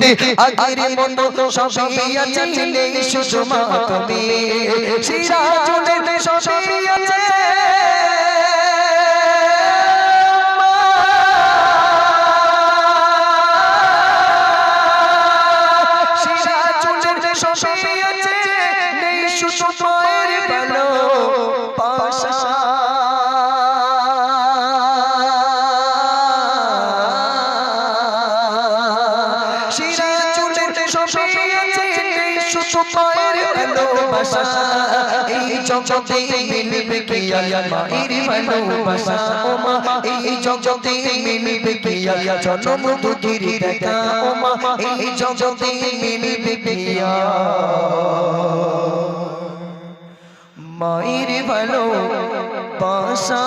পৃথিবীতে আগের মতো সবই আছে নেই শুধু মা তুমি সিরাজুলের সবই আছে সিরাজুলের সবই আছে নেই শুধু মায়ের ভালো পাশা এই জগতে মিলবে কি আর মায়ের ভালোবাসা ও মা এই জগতে মিলবে কি আর জনম দুঃখের দেখা ও মা এই জগতে মিলবে কি আর মায়ের ভালোবাসা